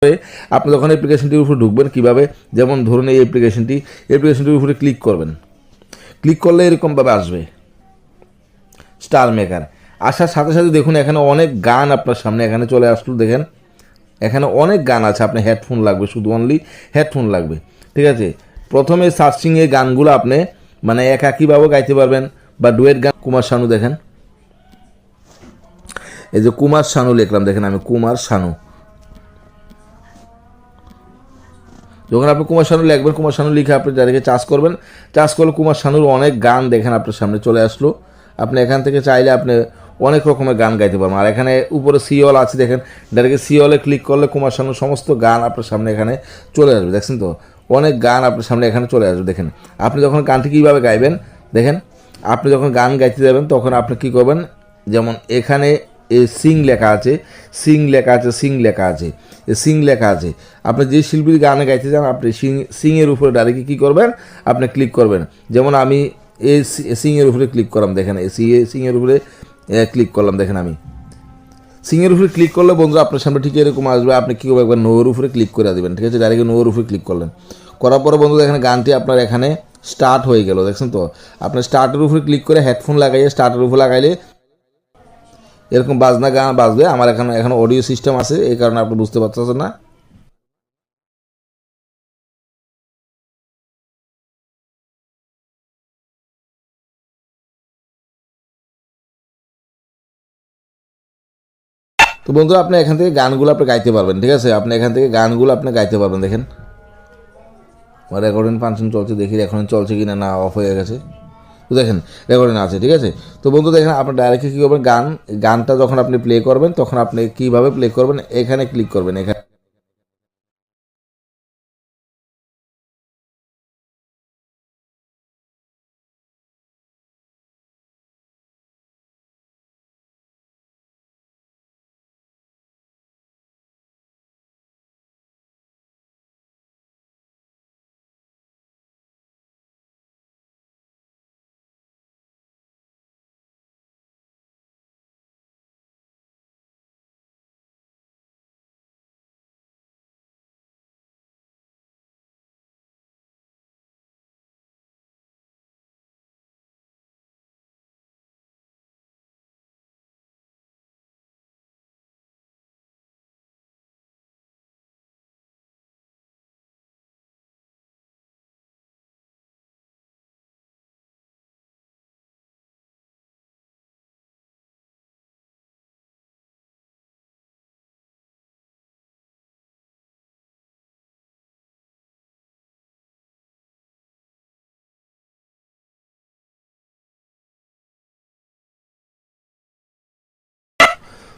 আপনি যখন অ্যাপ্লিকেশনটির উপরে ঢুকবেন কীভাবে, যেমন ধরুন এই অ্যাপ্লিকেশনটির উপরে ক্লিক করবেন। ক্লিক করলে এরকমভাবে আসবে স্টার মেকার। আসার সাথে সাথে দেখুন এখানে অনেক গান আপনার সামনে এখানে চলে আসলো। দেখেন এখানে অনেক গান আছে, আপনার হেডফোন লাগবে, শুধু অনলি হেডফোন লাগবে। ঠিক আছে, প্রথমে সার্চিংয়ে গানগুলো আপনি মানে একাকীভাবে গাইতে পারবেন বা ডুয়েট গান। কুমার শানু, দেখেন এই যে কুমার শানু লিখলাম, দেখেন আমি কুমার শানু। যখন আপনি কুমার শানু লিখবেন, কুমার শানু লিখে আপনি যাদেরকে চার্জ করবেন, চার্জ করলে কুমার শানুর অনেক গান দেখেন আপনার সামনে চলে আসলো। আপনি এখান থেকে চাইলে আপনি অনেক রকমের গান গাইতে পারবেন। আর এখানে উপরে সিওল আছে, দেখেন ডাইরেক্ট সিওলে ক্লিক করলে কুমার শানুর সমস্ত গান আপনার সামনে এখানে চলে আসবে। দেখছেন তো, অনেক গান আপনার সামনে এখানে চলে আসবে। দেখেন আপনি যখন গানটি কীভাবে গাইবেন, দেখেন আপনি যখন গান গাইতে যাবেন তখন আপনি কী করবেন, যেমন এখানে সিং লেখা আছে, সিং লেখা আছে, সিং লেখা আছে, সিং লেখা আছে। আপনি যে শিল্পীর গানে গাইতে চান আপনি সিংয়ের উপরে ডাইরেক্ট কী করবেন, আপনি ক্লিক করবেন। যেমন আমি এই সিংয়ের উপরে ক্লিক করলাম, দেখেন সিংয়ের উপরে ক্লিক করলাম। দেখেন আমি সিংয়ের উপরে ক্লিক করলে বন্ধুরা আপনার সামনে ঠিক এরকম আসবে। আপনি কী করবেন, একবার নোয়ের উপরে ক্লিক করে দেবেন। ঠিক আছে, ডাইরেক্ট নোয়ের উপরে ক্লিক করলেন, করার পরে বন্ধুরা এখানে গানটি আপনার এখানে স্টার্ট হয়ে গেল। দেখছেন তো, আপনার স্টার্টের উপরে ক্লিক করে হেডফোন লাগাইয়ে স্টার্টের উপরে লাগাইলে এরকম বাজনা গান বাজবে। আমার এখানে অডিও সিস্টেম আছে, এই কারণে আপনি বুঝতে পারতেছেন না। তো বন্ধুরা আপনি এখান থেকে গানগুলো আপনি গাইতে পারবেন। ঠিক আছে, আপনি এখান থেকে গানগুলো আপনি গাইতে পারবেন। দেখেন আমার রেকর্ডিং ফাংশন চলছে, দেখি এখন চলছে কি না, না অফ হয়ে গেছে। তো দেখেন রেকর্ডিং আছে। ঠিক আছে, তো বন্ধু দেখেন আপনি ডাইরেক্ট কী করবেন, গানটা যখন আপনি প্লে করবেন তখন আপনি কীভাবে প্লে করবেন, এখানে ক্লিক করবেন। এখানে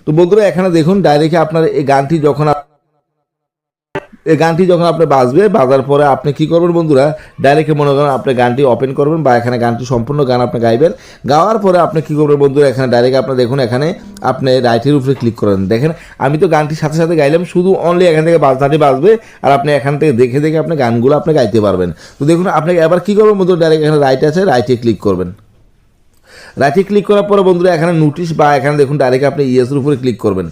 তো বন্ধুরা এখানে দেখুন ডাইরেক্ট আপনার এই গানটি যখন আপনি বাজবে, বাজার পরে আপনি কি করবেন বন্ধুরা, ডাইরেক্ট মনে করেন আপনি গানটি ওপেন করবেন বা এখানে গানটি সম্পূর্ণ গান আপনি গাইবেন। গাওয়ার পরে আপনি কি করবেন বন্ধুরা, এখানে ডাইরেক্ট আপনি দেখুন এখানে আপনি রাইটের উপরে ক্লিক করেন। দেখেন আমি তো গানটির সাথে সাথে গাইলাম, শুধু অনলি এখান থেকে বাজনাটি বাজবে আর আপনি এখান থেকে দেখে দেখে আপনি গানগুলো আপনি গাইতে পারবেন। তো দেখুন আপনি এবার কি করবেন বন্ধুরা, ডাইরেক্ট এখানে রাইট আছে, রাইটে ক্লিক করবেন। রাইটে ক্লিক করার পরে বন্ধুরা এখানে নোটিশ বা এখানে দেখুন ডাইরেক্ট আপনি ইয়েসের উপরে ক্লিক করবেন।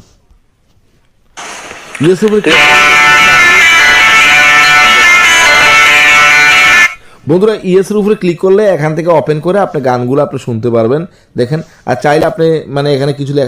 ইয়েসের উপরে বন্ধুরা ইয়েসের উপরে ক্লিক করলে এখান থেকে ওপেন করে আপনি গানগুলো আপনি শুনতে পারবেন। দেখেন আর চাইলে আপনি মানে এখানে কিছু লেখা